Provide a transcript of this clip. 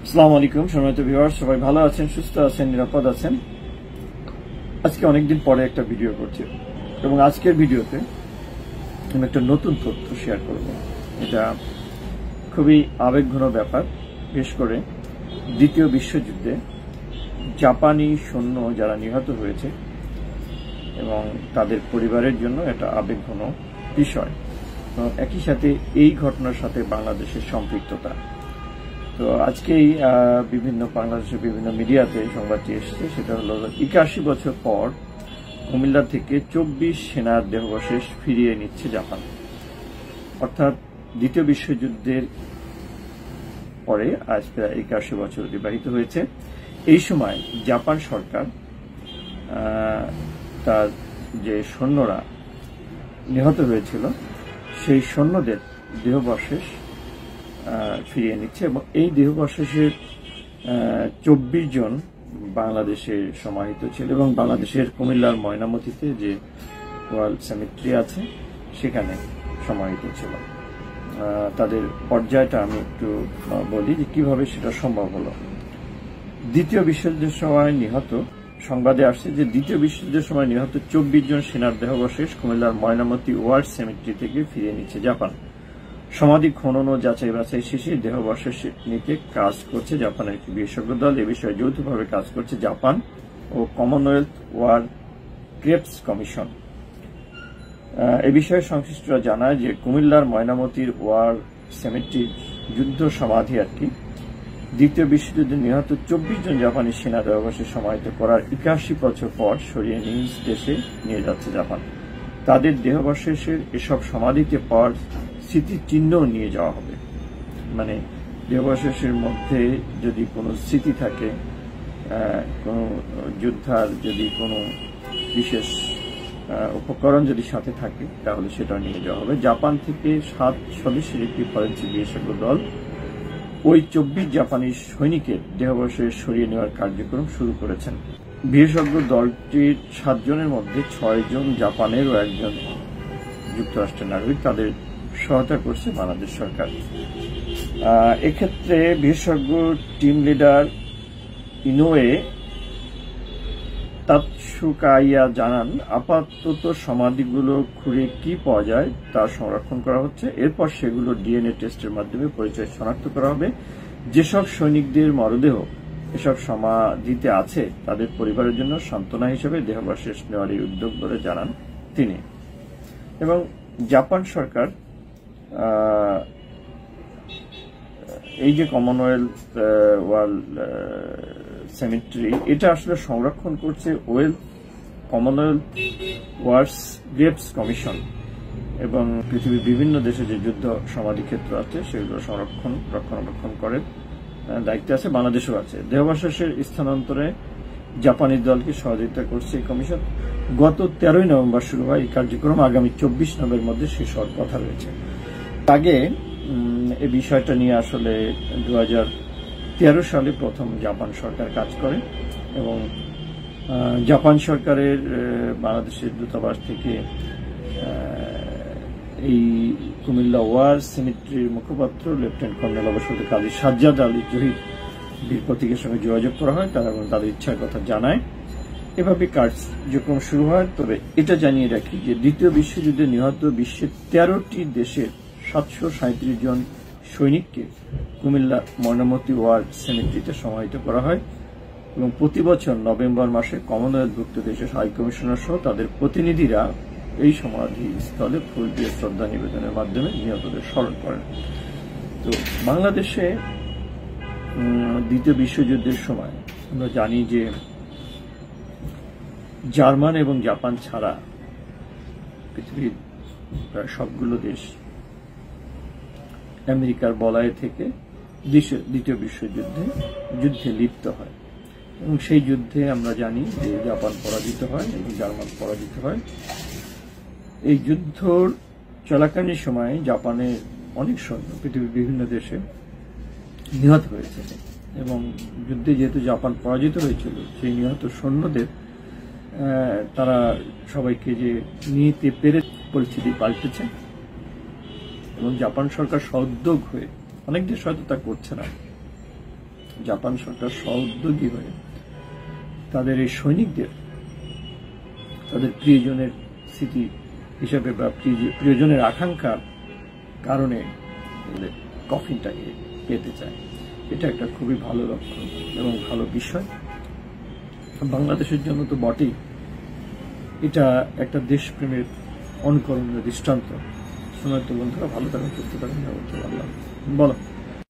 আসসালামু আলাইকুম সম্মানিত ভিউয়ার্স, সবাই ভালো আছেন, সুস্থ আছেন, নিরাপদ আছেন। আজকে অনেকদিন পরে একটা ভিডিও করছি এবং আজকের ভিডিওতে আমি একটা নতুন তথ্য শেয়ার করব। এটা খুবই আবেগঘন ব্যাপার। বিশেষ করে দ্বিতীয় বিশ্বযুদ্ধে জাপানি সৈন্য যারা নিহত হয়েছে এবং তাদের পরিবারের জন্য এটা আবেগঘন বিষয়। একই সাথে এই ঘটনার সাথে বাংলাদেশের সম্পৃক্ততা। তো আজকেই বাংলাদেশের বিভিন্ন মিডিয়াতে সংবাদটি এসেছে। সেটা হলো 81 বছর পর কুমিল্লা থেকে 24 সেনার দেহাবশেষ ফিরিয়ে নিচ্ছে জাপান। অর্থাৎ দ্বিতীয় বিশ্বযুদ্ধের পরে আজ প্রায় 81 বছর অতিবাহিত হয়েছে। এই সময় জাপান সরকার তার যে সৈন্যরা নিহত হয়েছিল সেই সৈন্যদের দেহাবশেষ ফিরিয়ে নিচ্ছে এবং এই দেহাবশেষের 24 জন বাংলাদেশে সমাহিত ছিল এবং বাংলাদেশের কুমিল্লার ময়নামতিতে যে ওয়ার সেমেট্রি আছে সেখানে সমাহিত ছিল। তাদের পর্যায়টা আমি একটু বলি যে কিভাবে সেটা সম্ভব হলো। দ্বিতীয় বিশ্বযুদ্ধের সময় নিহত, সংবাদে আসছে যে দ্বিতীয় বিশ্বযুদ্ধের সময় নিহত 24 জন সেনার দেহাবশেষ কুমিল্লার ময়নামতি ওয়ার সেমেট্রি থেকে ফিরিয়ে নিচ্ছে জাপান। সমাধি খনন ও যাচাই বাছাই শেষে দেহাবশেষ নিতে কাজ করছে জাপানের একটি বিশেষজ্ঞ দল। এ বিষয়ে যৌথভাবে কাজ করছে জাপান ও কমনওয়েলথ ওয়ার ক্রেপস কমিশন। এ বিষয়ে সংশ্লিষ্টরা জানায় যে কুমিল্লার ময়নামতির ওয়ার সেমেট্রির যুদ্ধ সমাধি দ্বিতীয় বিশ্বযুদ্ধে নিহত 24 জন জাপানি সেনা দেহাবশেষ সমাহিত করার 81 বছর পর সরিয়ে নিজ দেশে নিয়ে যাচ্ছে জাপান। তাদের দেহাবশেষের এসব সমাধিতে পাওয়ার স্মৃতিচিহ্ন নিয়ে যাওয়া হবে। মানে দেহাবশেষের মধ্যে যদি কোনো স্মৃতি থাকে, কোনো যোদ্ধার যদি কোনো বিশেষ উপকরণ যদি সাথে থাকে তাহলে সেটা নিয়ে যাওয়া হবে। জাপান থেকে 7 সদস্যের একটি ফরেনসিক বিশেষজ্ঞ দল ওই 24 জাপানি সৈনিকের দেহাবশেষ সরিয়ে নেওয়ার কার্যক্রম শুরু করেছেন। বিশেষজ্ঞ দলটির 7 জনের মধ্যে 6 জন জাপানের ও 1 জন যুক্তরাষ্ট্রের নাগরিক। তাদের সহায়তা করছে বাংলাদেশ সরকার। এক্ষেত্রে বিশেষজ্ঞ টিম লিডার ইনোয়ে তাতসুকাইয়া জানান, আপাতত সমাধিগুলো খুঁড়ে কি পাওয়া যায় তা সংরক্ষণ করা হচ্ছে। এরপর সেগুলো ডিএনএ টেস্টের মাধ্যমে পরিচয় শনাক্ত করা হবে। যেসব সৈনিকদের মরদেহ এসব সমাধিতে আছে তাদের পরিবারের জন্য সান্ত্বনা হিসেবে দেহাবশেষ নেওয়ার এই উদ্যোগ বলে জানান তিনি। এবং জাপান সরকার এই যে কমনওয়েলথ ওয়ার সেমেট্রি, এটা আসলে সংরক্ষণ করছে কমনওয়েলথ ওয়ার্স গ্রেপস কমিশন এবং পৃথিবীর বিভিন্ন দেশে যে যুদ্ধ সমাধি ক্ষেত্র আছে সেগুলো রক্ষণাবেক্ষণ করে দায়িত্ব আছে, বাংলাদেশেও আছে। দেহাবশেষের স্থানান্তরে জাপানি দলকে সহযোগিতা করছে এই কমিশন। গত 13 নভেম্বর শুরু হয় এই কার্যক্রম। আগামী 24 নভেম্বর মধ্যে শেষ হওয়ার কথা রয়েছে। আগে এই বিষয়টা নিয়ে আসলে 2013 সালে প্রথম জাপান সরকার কাজ করে এবং জাপান সরকারের বাংলাদেশের দূতাবাস থেকে এই কুমিল্লা ওয়ার সেমেট্রির মুখপাত্র লেফটেন্যান্ট কর্নেল অবসর কাজী সাজ্জাদ আলী জহির বীর প্রতীকের সঙ্গে যোগাযোগ করা হয়। তারা তাদের ইচ্ছার কথা জানায়। এভাবে কার্যক্রম শুরু হয়। তবে এটা জানিয়ে রাখি যে দ্বিতীয় বিশ্বযুদ্ধে নিহত বিশ্বের 13টি দেশের 737 জন সৈনিককে কুমিল্লা ময়নামতি ওয়ার সেমেট্রিতে সমাহিত করা হয় এবং প্রতি বছর নভেম্বর মাসে কমনওয়েলথভুক্ত দেশের হাই কমিশনার সহ তাদের প্রতিনিধিরা এই সমাধি স্থলে ফুল দিয়ে শ্রদ্ধা নিবেদনের মাধ্যমে নিহতদের স্মরণ করেন। তো বাংলাদেশে দ্বিতীয় বিশ্বযুদ্ধের সময় আমরা জানি যে জার্মান এবং জাপান ছাড়া পৃথিবীর প্রায় সবগুলো দেশ আমেরিকার বলয় থেকে দ্বিতীয় যুদ্ধে লিপ্ত হয় এবং সেই যুদ্ধে আমরা জানি যে জাপান পরাজিত হয় এবং জার্মান পরাজিত হয়। এই যুদ্ধ চলাকালীন সময়ে জাপানের অনেক সৈন্য পৃথিবীর বিভিন্ন দেশে নিহত হয়েছে এবং যুদ্ধে যেহেতু জাপান পরাজিত হয়েছিল সেই নিহত সৈন্যদের তারা সবাইকে যে নিতে পেরে পরিস্থিতি পাল্টেছে এবং জাপান সরকার সউদ্যোগ হয়ে, অনেক দেশ হয়তো তা করছে না, জাপান সরকার সহোদ্যোগী হয়ে তাদের এই সৈনিকদের তাদের প্রিয়জনের স্মৃতি হিসাবে বা প্রিয়জনের আকাঙ্ক্ষার কারণে কফিনটাকে পেতে চায়। এটা একটা খুবই ভালো লক্ষণ এবং ভালো বিষয়। বাংলাদেশের জন্য তো বটেই, এটা একটা দেশপ্রেমের অনুকরণীয় দৃষ্টান্ত। শোনার তো বন্ধুরা ভালো থাকুন, সুস্থ থাকুন, বলো।